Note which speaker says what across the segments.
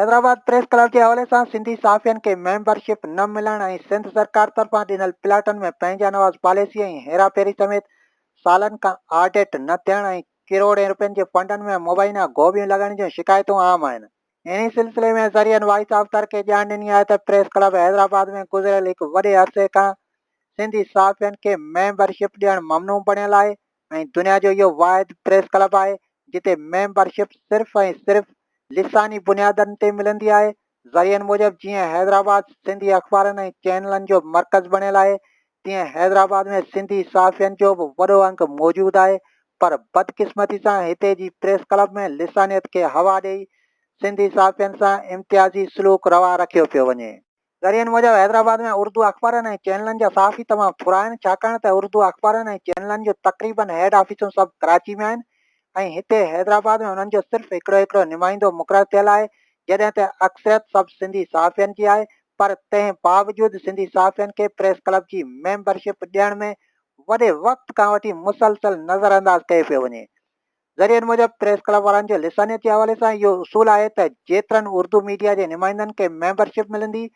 Speaker 1: Hyderabad press club के हवाले से सिंधी साफ़ियन के मेंबरशिप न मिलण ऐं सिंध सरकार तरफां ॾिनल प्लाटन में पंहिंजा नवाज़ पॉलिसी ऐं हेराफेरी समेत सालन खां ऑडिट न थियण ऐं किरोड़े रुपयनि जे फंडन में मुबैना गोभियूं लॻण जूं शिकायतूं आम आहिनि। इन्ही सिलसिले में ज़रियनि वॉइस ऑफ तर खे ॼाण ॾिनी आहे त प्रेस क्लब हैदराबाद में गुज़िरियल हिकु वॾे अरसे खां सिंधी साफ़ियन के मेंबरशिप ॾियणु ममनू बणियल आहे ऐं दुनिया जो इहो वाहिद प्रेस क्लब आहे जिते मेंबरशिप सिर्फ़ ऐं सिर्फ़ लिसानी बुनियादनि ते मिलंदी आहे। ज़रियनि मूजिबि जीअं हैदराबाद सिंधी अख़बारनि ऐं चैनलनि जो मर्कज़ बणियल आहे, तीअं हैदराबाद में सिंधी साफ़ियन जो बि वॾो अंग मौजूदु आहे, पर बदकिस्मती सां हिते जी प्रेस क्लब में लिसानियत खे हवा ॾेई सिंधी साफ़ियन सां इम्तियाज़ी सलूक रवा रखियो पियो वञे। ज़रियनि मूजिबि हैदराबाद में उर्दू अख़बारनि ऐं चैनलनि जा साफ़ी तमामु थोरा आहिनि, छाकाणि त उर्दू अख़बारनि ऐं चैनलनि जो तक़रीबन हेड ऑफिसूं सभु कराची में आहिनि ऐं हिते हैदराबाद में उन्हनि जो सिर्फ़ु हिकिड़ो नुमाइंदो मुक़ररु थियल आहे, जॾहिं त अक्सरियत सभु सिंधी साफ़ियन जी आहे। पर तंहिं बावजूदि सिंधी साफ़ियन खे प्रेस क्लब जी मेंबरशिप ॾियण में वॾे वक़्त खां वठी मुसलसल नज़रअंदाज़ कयो पियो वञे। ज़रियनि मूजिबि प्रेस क्लब वारनि जो लिसानियत जे हवाले सां इहो उसूल आहे त जेतिरनि उर्दू मीडिया जे नुमाइंदनि खे मेंबरशिप मिलंदी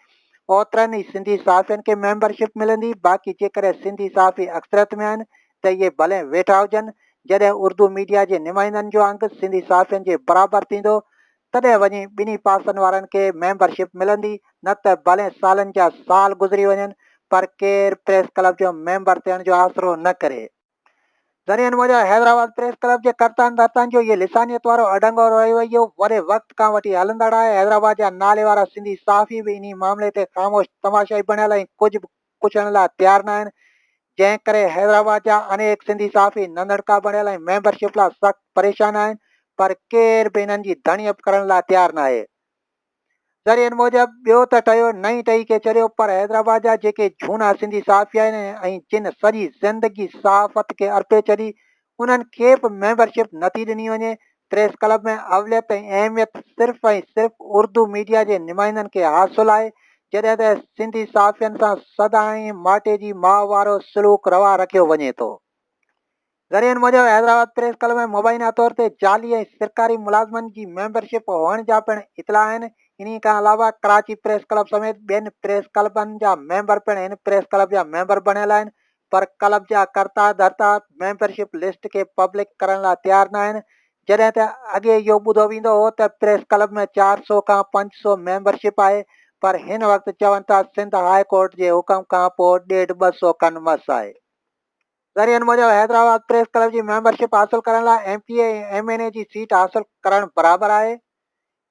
Speaker 1: ओतिरनि ई सिंधी साफ़ियन खे मेंबरशिप मिलंदी। बाक़ी जेकॾहिं सिंधी साफ़ी अक्सरियत में आहिनि त इहे भले वेठा हुजनि, जॾहिं उर्दू मीडिया जे नुमाइंदनि जो अंग सिंधी साफ़ियन जे बराबरि थींदो तॾहिं वञी ॿिन्ही पासनि वारनि खे मेंबरशिप मिलंदी, न त भले सालनि जा साल गुज़री वञनि पर केरु प्रेस क्लब जो मेंबर थियण जो आसरो न करे। ज़रियनि मूजिबि हैदराबाद प्रेस क्लब जे कर्तान धर्तान जो इहे लिसानियत वारो अडंगो रवैयो वॾे वक़्त खां वठी हलंदड़ आहे। हैदराबाद जा नाले वारा सिंधी साफ़ी बि इन मामले ते ख़ामोश तमाशाई बणियल ऐं कुझु बि पुछण लाइ तयारु न आहिनि, जंहिं करे हैदराबाद जा अनेक सिंधी साफ़ी नंदड़का बणियल ऐं मेंबरशिप लाइ सख़्तु परेशान आहिनि, पर केर बि हिननि जी धणियप करण लाइ तयारु न आहे। ज़रियनि मूजिबि ॿियो त टयो नई टही के चरियो, पर हैदराबाद जा जेके झूना सिंधी साफ़ी आहिनि ऐं जिन सॼी ज़िंदगी सहाफ़त खे अर्पे छॾी, उन्हनि खे बि मेंबरशिप नथी ॾिनी वञे। प्रेस क्लब में अवलियत ऐं अहमियत सिर्फ़ ऐं सिर्फ़ु उर्दू मीडिया जे नुमाइंदनि खे हासिलु आहे, जॾहिं त सिंधी साफ़ियन सां सदाईं माटे जी माउ वारो सलूक रवा रखियो वञे थो। ज़रियनि मूजिबि हैदराबाद प्रेस क्लब में मुबैना तौर ते जाली ऐं सरकारी मुलाज़मनि जी मेंबरशिप हुअण जा पिणु इतला आहिनि। इन खां अलावा कराची प्रेस क्लब समेत ॿियनि प्रेस क्लबनि जा मेंबर पिणु हिन प्रेस क्लब जा मेंबर बणियल आहिनि, पर क्लब जा कर्ता धर्ता मेंबरशिप लिस्ट खे पब्लिक करण लाइ तयारु न आहिनि, जॾहिं त अॻे इहो ॿुधो वेंदो हो त प्रेस क्लब में 400 खां 500 मेंबरशिप आहे, पर हिन वक़्तु चवनि था सिंध हाई कोर्ट जे हुकम खां पोइ 150-200 खनि मस आहे। ज़रियनि मूजिबि हैदराबाद प्रेस क्लब जी मेंबरशिप हासिलु करण लाइ MPA ऐं MNA जी सीट हासिलु करणु बराबरि आहे।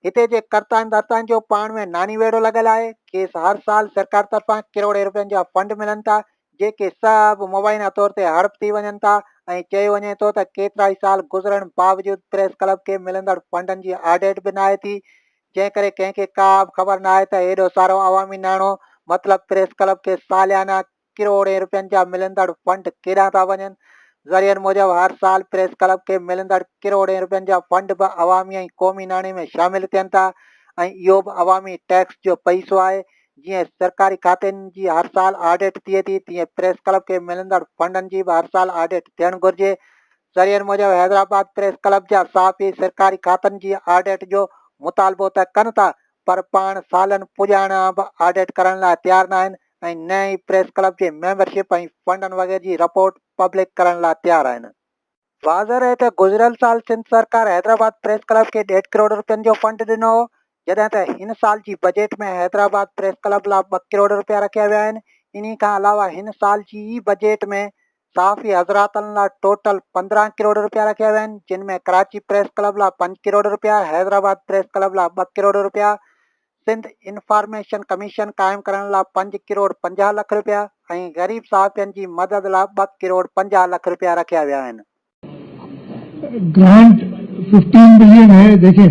Speaker 1: हिते जे कर्तान धर्तान जो पाण में नानी वेड़ो लॻल आहे। खेसि हर साल सरकार तरफ़ां किरोड़े रुपयनि जा फंड मिलनि था, जेके सभु मुबैना तौर ते हड़प थी वञनि था ऐं चयो वञे थो त केतिरा ई साल गुज़रण बावजूदि प्रेस क्लब खे मिलंदड़ फंडनि जी ऑडिट बि न आहे थी, जंहिं करे कंहिंखे का बि ख़बर न आहे त हेॾो सारो अवामी नाणो मतिलबु प्रेस क्लब खे सालियाना किरोड़े रुपयनि जा मिलंदड़ फंड केॾां था वञनि। ज़रियनि मूजिबि हर साल प्रेस क्लब खे मिलंदड़ किरोड़े रुपयनि जा फंड बि अवामी ऐं क़ौमी नाणे में शामिलु थियनि था ऐं इहो बि अवामी टैक्स जो पैसो आहे। जीअं सरकारी खातनि जी हर साल ऑडिट थिए थी, तीअं प्रेस क्लब खे मिलंदड़ फंडनि जी बि हर साल ऑडिट थियणु घुरिजे। ज़रियनि मूजिबि हैदराबाद प्रेस क्लब जा साफ़ी सरकारी खातनि जी ऑडिट जो मुतालबो त कनि था, पर पाण सालनि पुॼाणा बि ऑडिट करण लाइ तयारु न आहिनि ऐं न ई प्रेस क्लब जे मेंबरशिप ऐं फंडनि वग़ैरह जी रिपोर्ट पब्लिक करण लाइ तयारु आहिनि। वाज़ह आहे त गुज़िरियल साल सिंध सरकार हैदराबाद प्रेस क्लब खे 1.5 करोड़ रुपयनि जो फंड ॾिनो हो, जॾहिं त हिन साल जी बजट में हैदराबाद प्रेस क्लब लाइ 2 करोड़ रुपया रखिया विया आहिनि। इन खां अलावा हिन साल जी ई बजट में साफ़ी हज़रातनि लाइ टोटल 15 करोड़ रुपया रखिया विया आहिनि, जिन में कराची प्रेस क्लब लाइ 5 करोड़ रुपया, हैदराबाद प्रेस क्लब लाइ 2 करोड़ रुपया, सिंध इंफॉर्मेशन कमीशन क़ाइमु करण लाइ 5 करोड़ 50 लख रुपया ऐं ग़रीब साफ़ियन जी मदद लाइ 2 करोड़ 50 लख रुपया रखिया विया आहिनि।
Speaker 2: ग्रांट 15 बिलियन है, देखें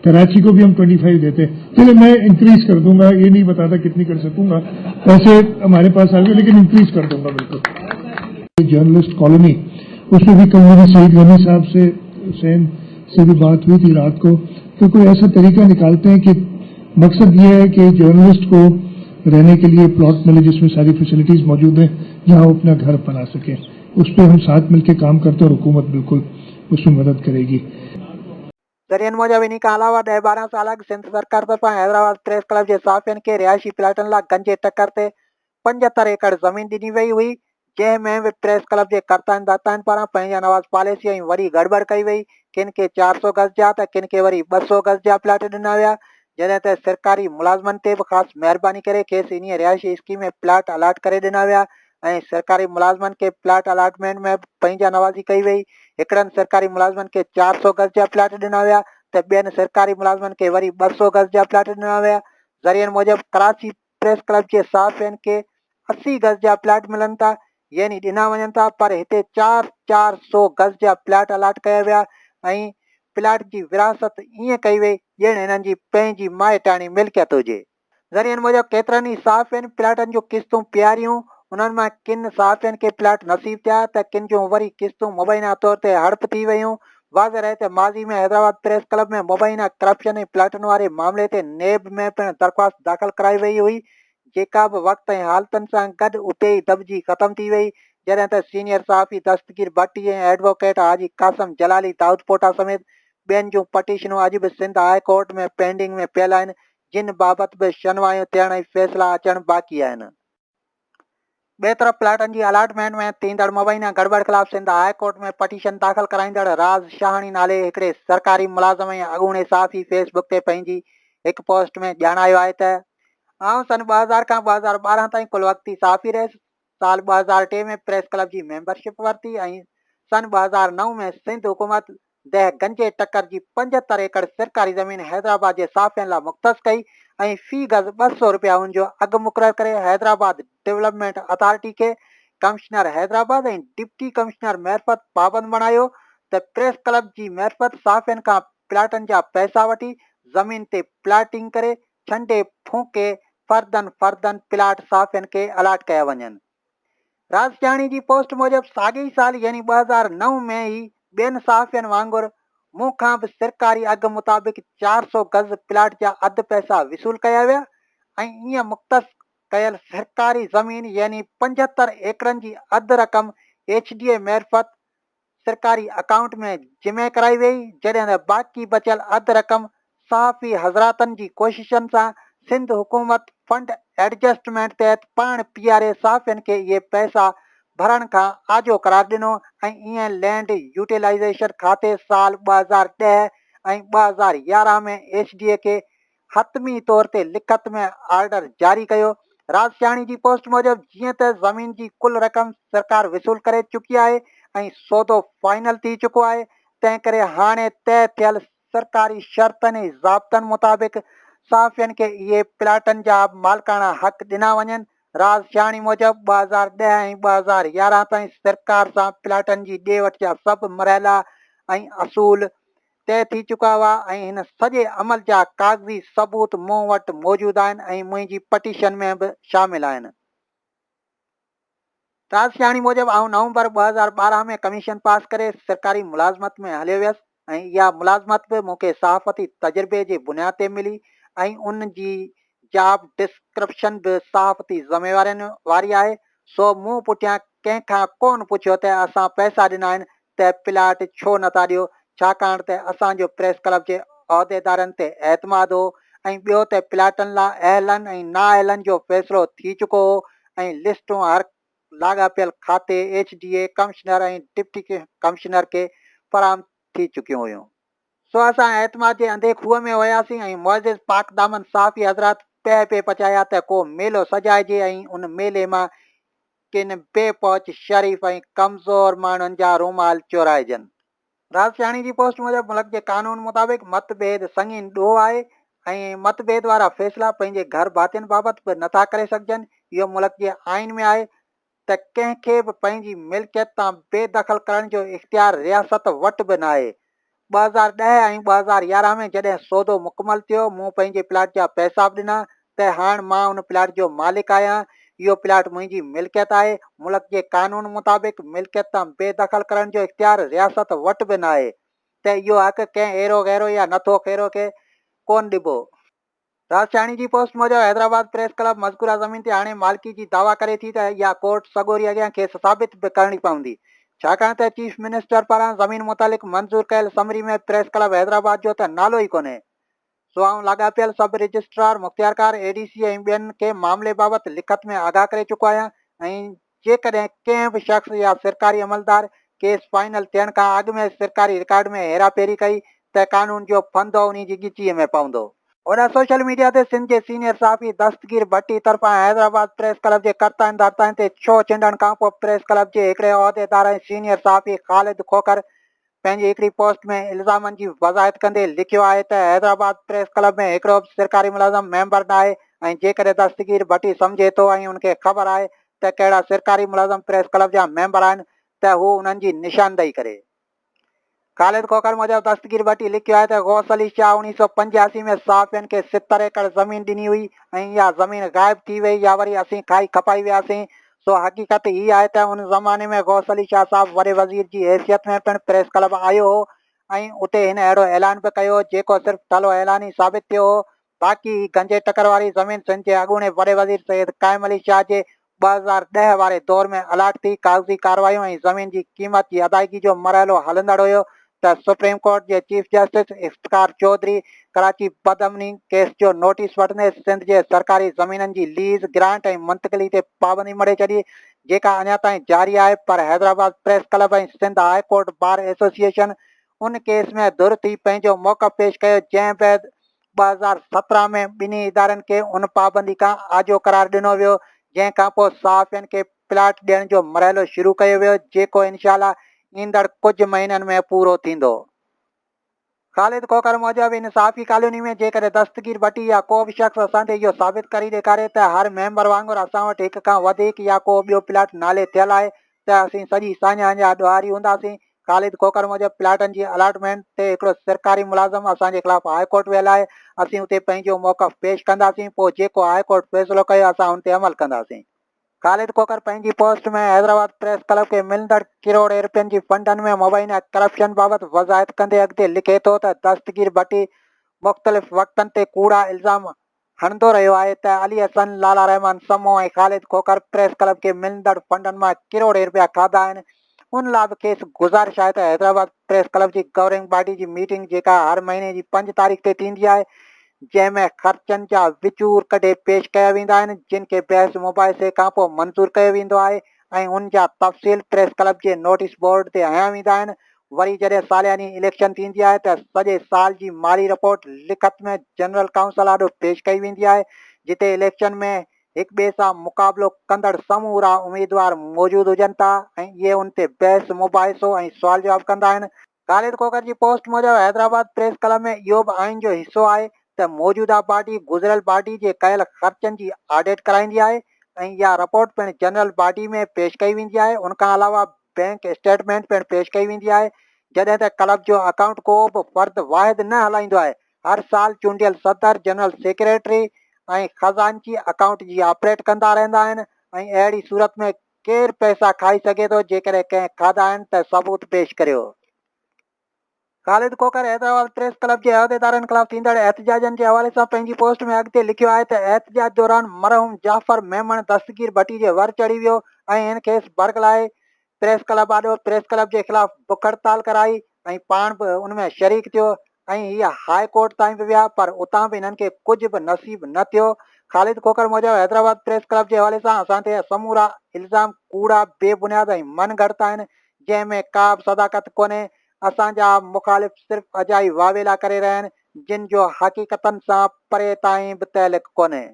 Speaker 2: कराची को भी हम 25 देते हैं, चलिए मैं इंक्रीज कर दूंगा, ये नहीं बताता कितनी कर सकूंगा, पैसे हमारे पास आ गए लेकिन इंक्रीज कर दूंगा बिल्कुल। जर्नलिस्ट कॉलोनी उसमें भी कल मेरी शहीद गनी साहब से हुसैन से भी बात हुई थी रात को, तो कोई ऐसा तरीका निकालते हैं कि मकसद ये है कि जर्नलिस्ट को रहने के लिए प्लॉट मिले जिसमें सारी फैसिलिटीज मौजूद हैं, जहां वो अपना घर बना सके। उस पर हम साथ मिलकर काम करते हैं और हुकूमत बिल्कुल उसमें मदद करेगी।
Speaker 1: ज़रियनि मूजिब इन खां अलावा 10-12 साल अॻु सिंध सरकार तरफ़ां हैदराबाद प्रेस क्लब जे साफ़ियनि खे रिहाइशी प्लाटनि लाइ गंज जे टकर ते 75 एकड़ ज़मीन ॾिनी वई हुई, जंहिं में बि प्रेस क्लब जे कर्ताउनि दाताउनि पारां पंहिंजा नवाज़ पॉलिसी ऐं वरी गड़बड़ कई वई। किन खे 400 गज़ जा त किन खे वरी 200 गज़ जा प्लाट ॾिना विया, जॾहिं त सरकारी मुलाज़मनि ते बि ख़ासि महिरबानी करे खेसि इन रिहाइशी स्कीम में प्लाट अलाट करे ॾिना विया ऐं सरकारी मुलाज़मनि खे प्लाट अलाटमेंट में बि पंहिंजा नवाज़ी कई वई। हिकिड़नि सरकारी मुलाज़मनि खे 400 गज़ जा प्लाट ॾिना विया त ॿियनि सरकारी मुलाज़मनि खे वरी 200 गज़ जा प्लाट ॾिना विया। ज़रियनि मूजिब कराची प्रेस क्लब जे साफ़ियनि खे 80 गज़ जा प्लाट मिलनि था, यानी ॾिना वञनि था, पर हिते 400 गज़ जा प्लाट अलाट कया विया ऐं प्लाट जी विरासत ईअं कई वई ॼण हिननि जी पंहिंजी माइटाणी मिल्कियत हुजे। ज़रियनि मूजिब केतिरनि ई साफ़ियनि प्लाटनि जूं किस्तूं पियारियूं, उन्हनि मां किन साफ़ियनि खे प्लाट नसीब थिया त किन जूं वरी किस्तूं मुबैना तौर ते हड़प थी वियूं। वाज़ रहे त माज़ी में हैदराबाद प्रेस क्लब में मुबैना करप्शन ऐं प्लाटनि वारे मामले ते नेब में पिणु दरख़्वास्त दाख़िल कराई वई हुई, जेका बि वक़्त ऐं हालतुनि सां गॾु उते ई दॿिजी ख़तमु थी वई, जॾहिं त सीनियर सहाफ़ी दस्तगीर भट्टी ऐं एडवोकेट हाजी कासम जलाली दाऊदपोटा समेत ॿियनि जूं पटिशनूं अॼु बि सिंध हाई कोर्ट में पेंडिंग में पियल आहिनि, जिन बाबति बि शनवायूं थियण ऐं फ़ैसिला अचणु बाक़ी आहिनि। ॿिए तरफ़ प्लाटनि जी अलाटमेंट में थींदड़ मुबैना गड़बड़ ख़िलाफ़ सिंध हाई कोर्ट में पटिशन दाख़िल कराईंदड़ राज़ शाहानी नाले हिकिड़े सरकारी मुलाज़िम ऐं अॻूणे सहाफ़ी फेसबुक ते पंहिंजी हिकु पोस्ट में ॼाणायो आहे त आउं सन 2000 खां 2012 ताईं कुल वक़्ती सहाफ़ी रहियुसि। साल 2003 में प्रेस क्लब जी मेंबरशिप वरिती ऐं सन 2009 में सिंध हुकूमत दह गंजे टकर जी 75 एकड़ सरकारी ज़मीन हैदराबाद जे साफ़ियनि लाइ मुख़्तस कई ऐं फ़ी गज़ 200 रुपया उनजो अघु मुक़ररु करे हैदराबाद डेवलपमेंट अथॉरिटी खे कमिश्नर हैदराबाद ऐं डिप्टी कमिश्नर मैरफत पाबंद बणायो त प्रेस क्लब जी मैरफत साफ़ियनि खां प्लाटनि जा पैसा वठी ज़मीन ते प्लाटिंग करे छंडे फूके फर्दन प्लाट साफ़ियनि खे अलाट कया वञनि। राजधानी जी पोस्ट मूजिब साॻे साल यानी 2009 में ई ॿियनि सहाफ़ियनि वांगुरु मूंखां बि सरकारी अघु मुताबिक़ 400 गज़ प्लाट जा अधु पैसा वसूल कया विया ऐं ईअं मुख़्तस कयल सरकारी ज़मीन यानी 75 एकड़नि जी अधु रक़म HDA मैरफत सरकारी अकाउंट में जमे कराई वई, जॾहिं त बाक़ी बचियल अधु रक़म सहाफ़ी हज़रातनि जी कोशिशनि सां सिंध हुकूमत फंड एडजस्टमेंट तहत पाण पीआरे सहाफ़ियनि खे इहे पैसा भरण खां आजो करार ॾिनो ऐं ईअं लैंड यूटिलाइज़ेशन खाते साल 2010 ऐं 2011 में HDA खे हतमी तौर ते लिखत में ऑर्डर जारी कयो। राजधानी जी पोस्ट मूजिब जीअं त ज़मीन जी कुल रक़म सरकार वसूल करे चुकी आहे ऐं सौदो फाइनल थी चुको आहे, तंहिं करे हाणे तय थियल सरकारी शर्तनि ऐं ज़ाब्तनि मुताबिक़ सहाफ़ियनि खे इहे प्लाटनि जा मालिकाना हक़ ॾिना वञनि। राजधानी मूजिब 2010 ऐं 2011 ताईं सरकार सां प्लाटनि जी ॾे वठि जा सभु मरहला ऐं असूल तय थी चुका हुआ ऐं हिन सॼे अमल जा कागज़ी सबूत मूं वटि मौजूदु आहिनि ऐं मुंहिंजी पटिशन में बि शामिल आहिनि। राजधानी मूजिब आउं नवंबर 2012 में कमीशन पास करे सरकारी मुलाज़मत में हलियो वियसि ऐं इहा मुलाज़मत बि मूंखे सहाफ़ती तजुर्बे जे बुनियाद ते मिली ऐं उन जी जॉब डिस्क्रिप्शन बि सहाफ़ती ज़िम्मेवारियुनि वारी आहे। सो मूं पुठियां कंहिंखां कोन पुछियो त असां पैसा ॾिना आहिनि त प्लाट छो नथा ॾियो, छाकाणि त असांजो प्रेस क्लब जे उहिदेदारनि ते एतमाद हो ऐं ॿियो त प्लाटनि लाइ अहलनि ऐं नाअहलनि जो फ़ैसिलो थी चुको हो ऐं लिस्टूं हर लाॻापियल खाते HDA कमिश्नर ऐं डिप्टी कमिश्नर खे फराहम थी चुकियूं हुयूं। सो असां एतमाद जे अंधे खूह में हुयासीं ऐं मुअज़िज़ पाक दामन सहाफ़ी हज़रात पे पचाया त को मेलो सजाइजे ऐं उन मेले मां किन बेपहुच शरीफ़ ऐं कमज़ोर माण्हुनि जा रूमाल चोराइजनि। राजधानी जी पोस्ट मूजिब मुल्क जे कानून मुताबिक़ मतभेद संगीन ॾोह आहे ऐं मतभेद वारा फ़ैसिला पंहिंजे घर भातियुनि बाबति बि नथा करे सघिजनि। इहो मुल्क जे आइन में आहे त कंहिंखे बि पंहिंजी मिल्कियत तां बेदख़ल करण जो इख़्तियार रियासत वटि बि न आहे। 2010 ऐं 2011 में जॾहिं सौदो मुकमल थियो, मूं पंहिंजे प्लाट जा पैसा बि ॾिना त हाणे मां उन प्लाट जो मालिक आहियां। इहो प्लाट मुंहिंजी मिल्कियत आहे। मुल्क जे कानून मुताबिक़ मिल्कियत तां बेदख़ल करण जो इख़्तियार रियासत वटि बि न आहे त इहो हक़ कंहिं अहिड़ो गहरो या नथो खैरो खे कोन ॾिबो। राजधानी जी पोस्ट मूजिब हैदराबाद प्रेस क्लब मज़कूरा ज़मीन ते हाणे मालिकी जी दावा करे थी त इहा कोर्ट सॻोरी अॻियां खेसि साबित बि करणी पवंदी। छाकाणि त चीफ मिनिस्टर पारां ज़मीन मुतालिक़ मंज़ूर कयल समरी में प्रेस क्लब हैदराबाद जो त नालो ई कोन्हे। सो आऊं लाॻापियल सब रजिस्ट्रार मुख़्तियारकार एडीसी ऐं ॿियनि खे मामले बाबति लिखत में आगाह करे चुको आहियां ऐं जेकॾहिं कंहिं बि शख़्स या सरकारी अमलदार केस फाइनल थियण खां अॻु में सरकारी रिकॉर्ड में हेराफेरी कई त कानून जो फंदो उन जी ॻिचीअ में पवंदो। ओॾा सोशल मीडिया ते सिंध जे सीनियर सहाफ़ी दस्तगीर भट्टी तरफ़ां हैदराबाद प्रेस क्लब जे कर्ताउनि धर्ताउनि ते छो चिंडण खां पोइ प्रेस क्लब जे हिकिड़े उहिदेदार ऐं सीनियर सहाफ़ी ख़ालिद खोखर पंहिंजी हिकिड़ी पोस्ट में इल्ज़ामनि जी वज़ाहत कंदे लिखियो आहे त हैदराबाद प्रेस क्लब में हिकिड़ो बि सरकारी मुलाज़िम मेंबर न आहे ऐं जेकॾहिं दस्तगीर भट्टी सम्झे थो ऐं उनखे ख़बर आहे त कहिड़ा सरकारी मुलाज़िम प्रेस क्लब जा मेंबर आहिनि त हू उन्हनि जी निशानदेही करे। ख़ालिद खोखर मूजिब दस्तगीर भट्टी लिखियो आहे त गौस अली शाह 1985 में सहाफ़ियुनि खे 70 एकड़ ज़मीन ॾिनी हुई ऐं इहा ज़मीन ग़ाइब थी वई या वरी असीं खाई खपाई वियासीं। सो हक़ीक़त हीअ आहे त उन ज़माने में गौस अली शाह साहब वॾे वज़ीर जी हैसियत में पिणु प्रेस क्लब आयो हो ऐं उते हिन अहिड़ो ऐलान बि कयो जेको सिर्फ़ु टलो ऐलान ई साबित थियो हो। बाक़ी गंजे टकर वारी ज़मीन सिंध जे अॻूणे वॾे वज़ीर सैयद क़ाइम अली शाह जे 2010 वारे दौर में अलाट थी। कागज़ी कार्रवाइयूं ऐं ज़मीन जी क़ीमत जी अदायगी जो मरहलो हलंदड़ हुयो त सुप्रीम कोर्ट जे चीफ जस्टिस इफ्तिकार चौधरी कराची बदअमनी केस जो नोटिस वठंदे सिंध जे सरकारी ज़मीननि जी लीज़ ग्रांट ऐं मुंतक़िली ते पाबंदी मड़े छॾी जेका अञा ताईं जारी आहे। पर हैदराबाद प्रेस क्लब ऐं Sindh high court bar association उन केस में दुर थी पंहिंजो मौक़िफ़ पेश कयो जंहिं बैदि 2017 में ॿिन्ही इदारनि खे उन पाबंदी खां आजो करार ॾिनो वियो जंहिं खां पोइ सहाफ़ियुनि खे प्लाट ॾियण जो मरहलो शुरू कयो वियो जेको इनशाला ईंदड़ कुझु महीननि में पूरो थींदो। ख़ालिद खोखर मूजिब इन सहाफ़ी कॉलोनी में जेकॾहिं दस्तगीर भट्टी या को बि शख़्स असां ते इहो साबित करे ॾेखारे त हर मेंबर वांगुरु असां वटि हिक खां वधीक या को ॿियो प्लाट नाले थियल आहे त असीं सॼी साञा जा ॾुआरी हूंदासीं। ख़ालिद खोखर मूजिब प्लाटनि जी अलाटमेंट ते हिकिड़ो सरकारी मुलाज़िम असांजे ख़िलाफ़ हाई कोर्ट वियल आहे। असीं उते पंहिंजो मौक़िफ़ पेश कंदासीं। पोइ जेको हाई कोर्ट फ़ैसिलो कयो असां उन ते अमल कंदासीं। ख़ालिद खोखर पंहिंजी पोस्ट में हैदराबाद प्रेस क्लब खे मिलंदड़ किरोड़े रुपयनि जी फंडनि में मुबैना करप्शन बाबति वज़ाहत कंदे अॻिते लिखे थो त दस्तगीर भट्टी मुख़्तलिफ़ वक़्तनि ते कूड़ा इल्ज़ाम हणंदो रहियो आहे त अली हसन, लाला रहमान समो ऐं ख़ालिद खोखर प्रेस क्लब खे मिलंदड़ फंडनि मां किरोड़े रुपया खाधा आहिनि। उन लाइ बि खेसि गुज़ारिश आहे त हैदराबाद प्रेस क्लब जी गवर्निंग बॉडी जी मीटिंग जेका हर महीने जी 5 तारीख़ ते थींदी आहे जंहिंमें ख़र्चनि जा विचूर कढे पेश कया वेंदा आहिनि जिन खे बहस मुबाहिसे खां पोइ मंज़ूर कयो वेंदो आहे ऐं उन जा तफ़सील प्रेस क्लब जे नोटिस बोर्ड ते हया वेंदा आहिनि। वरी जॾहिं सालियानी इलेक्शन थींदी आहे त सॼे साल जी माली रिपोर्ट लिखत में जनरल काउंसिल आॾो पेश कई वेंदी आहे जिते इलेक्शन में हिक ॿिए सां मुक़ाबिलो कंदड़ समूरा उम्मीदवार मौजूदु हुजनि था ऐं इहे उन ते बहस मुबाहिसो ऐं सुवाल जवाब कंदा आहिनि। ख़ालिद खोखर जी पोस्ट मूजिब हैदराबाद प्रेस क्लब में इहो बि आइन जो हिसो आहे त मौजूदा पार्टी गुज़िरियल पार्टी जे कयल ख़र्चनि जी ऑडिट कराईंदी आहे ऐं इहा रिपोर्ट पिणु जनरल बॉडी में पेश कई वेंदी आहे। उनखां अलावा बैंक स्टेटमेंट पिणु पेश कई वेंदी आहे जॾहिं त क्लब जो अकाउंट को बि फ़र्द वाहिद न हलाईंदो आहे। हर साल चूंडियल सदर, जनरल सेक्रेटरी ऐं ख़ज़ानची अकाउंट जी ऑपरेट कंदा रहंदा आहिनि ऐं अहिड़ी सूरत में केरु पैसा खाई सघे थो जेकॾहिं कंहिं खाधा आहिनि त सबूत पेश करियो। ख़ालिद खोखर हैदराबाद प्रेस क्लब जे उहिदेदारनि ख़िलाफ़ थींदड़ एहतजाजनि जे हवाले सां पंहिंजी पोस्ट में अॻिते लिखियो आहे त एहतजाज दौरान मरहूम जाफ़र मेमण दस्तगीर भट्टी जे वर चढ़ी वियो ऐं हिन खेसि बरगलाए प्रेस क्लब आॾो प्रेस क्लब जे ख़िलाफ़ बुख हड़ताल कराई ऐं पाण बि उन में शरीक थियो ऐं हीअ हाई कोर्ट ताईं बि विया पर उतां बि हिननि खे कुझु बि नसीब न थियो। ख़ालिद खोखर मूजिब हैदराबाद प्रेस क्लब जे हवाले सां असां ते समूरा इल्ज़ाम कूड़ा, बेबुनियाद ऐं मन घड़त आहिनि जंहिंमें का बि सदाकत कोन्हे। असांजा मुख़ालिफ़ सिर्फ़ु अजाई वावेला करे रहिया आहिनि जिन जो हक़ीक़तनि सां परे ताईं बि तइल्लुक़ कोन्हे।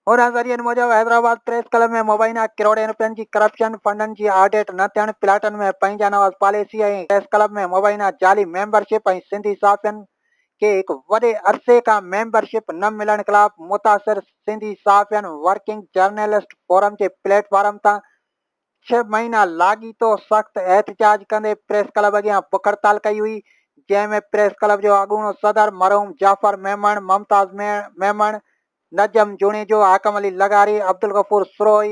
Speaker 1: उन ज़रियनि मूजिब हैदराबाद प्रेस क्लब में मुबैना किरोड़े रुपयनि जी करप्शन, फंडनि जी ऑडिट न थियण, प्लाटनि में पंहिंजा नवाज़ पॉलिसी ऐं प्रेस क्लब में मुबैना जाली मेंबरशिप ऐं सिंधी सहाफ़ियुनि खे हिकु वॾे अरसे खां मेंबरशिप न मिलण ख़िलाफ़ मुतासिर सिंधी सहाफ़ियुनि वर्किंग जर्नलिस्ट फोरम जे प्लेटफॉर्म तां 6 महीना लाॻीतो सख़्त एहतजाज कंदे प्रेस क्लब अॻियां बुख हड़ताल कई हुई जंहिंमें प्रेस क्लब जो अॻूणो सदर मरहूम जाफ़र मेमण, मुमताज़ मेमण, नजम जुणेजो, हाकम अली लगारी, अब्दुल गफूर सुरोई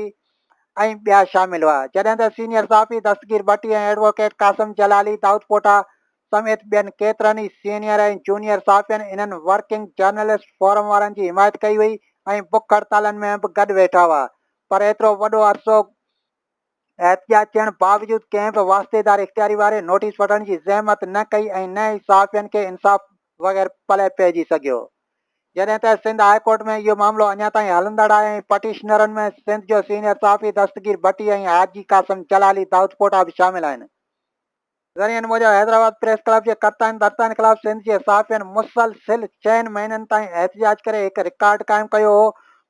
Speaker 1: ऐं ॿिया शामिल हुआ। जॾहिं त सीनियर सहाफ़ी दस्तगीर भट्टी ऐं एडवोकेट कासिम जलाली, दाऊद पोटा समेत ॿियनि केतिरनि ई सीनियर ऐं जूनियर सहाफ़ियुनि इन्हनि वर्किंग जर्नलिस्ट फोरम वारनि जी हिमायत कई हुई ऐं बुख हड़तालनि में बि गॾु वेठा हुआ। पर एतिरो वॾो अरसो एहतियात थियण बावजूद कंहिं बि वास्तेदार इख़्तियारी वारे नोटिस वठण जी ज़हमत न कई ऐं न ई सहाफ़ियुनि खे इंसाफ़ वग़ैरह पले पइजी सघियो। जॾहिं त सिंध हाई कोर्ट में इहो मामलो अञा ताईं हलंदड़ आहे ऐं पटिशनरनि में सिंध जो सीनियर सहाफ़ी दस्तगीर भट्टी ऐं हाजी कासिम जलाली दाऊद पोटा बि शामिल आहिनि। ज़रियनि मूजिबि हैदराबाद प्रेस क्लब जे कर्ताउनि दर्ताउनि ख़िलाफ़ सिंध जे सहाफ़ियुनि मुसलसिल 6 महीननि ताईं एहतिजाज करे हिकु रिकॉर्ड क़ाइमु कयो हो,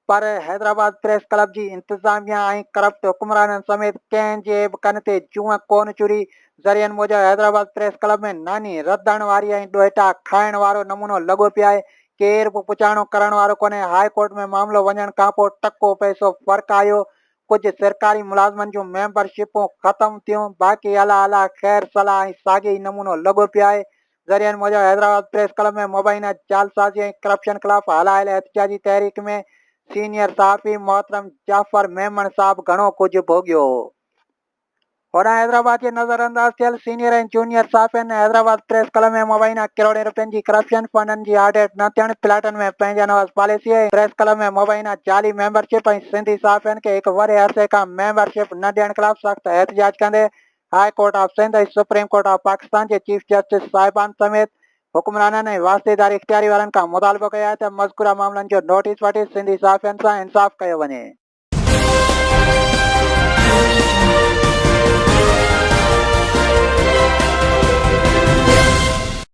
Speaker 1: पर हैदराबाद प्रेस क्लब जी इंतज़ामिया ऐं करप्ट हुक्मराननि समेत कंहिंजे बि कन ते जूअं कोन चुरी। ज़रियनि मूजिबि हैदराबाद प्रेस क्लब में नानी रधण वारी ऐं ॾोहिटा खाइण वारो नमूनो लॻो पियो आहे। केर बि पुछाणो करण वारो कोन्हे। हाई कोर्ट में मामलो वञण खां पोइ टको पैसो फ़र्क़ु आयो। कुछ सरकारी मुलाज़मनि जूं मेंबरशिपूं ख़त्म थियूं, बाक़ी अला ख़ैर सलाह ऐं साॻियो नमूनो लॻो पियो आहे। ज़रियनि मूजिबि हैदराबाद प्रेस क्लब में मुबैना जालसाज़ी ऐं करप्शन ख़िलाफ़ हलायल एहतिजाजी तहरीक में सीनियर सहाफ़ी मोहतरम जाफ़र मेमन साहब घणो कुझु भोॻियो हो। होॾां हैदराबाद जे नज़रअंदाज थियल सीनियर ऐं जूनियर सहाफ़ियुनि हैदराबाद प्रेस क्लब में मुबैना किरोड़ें रुपयनि जी करप्शन फंडनि जी ऑडिट न थियण, प्लाटनि में पंहिंजा नवाज़ पॉलिसी ऐं प्रेस क्लब में मुबैना जाली मेंबरशिप ऐं सिंधी सहाफ़ियुनि खे हिकु वॾे अरसे खां मेंबरशिप न ॾियण ख़िलाफ़ सख़्त एहतिजाज कंदे हाई कोर्ट ऑफ सिंध ऐं सुप्रीम कोर्ट ऑफ पाकिस्तान जे चीफ जस्टिस साहिबान समेत हुक्मराननि ऐं वास्तेदार इख़्तियारी वारनि खां मुतालबो कयो आहे त मज़कूरा मामलनि जो नोटिस वठी सिंधी सहाफ़ियुनि सां इंसाफ़ कयो वञे।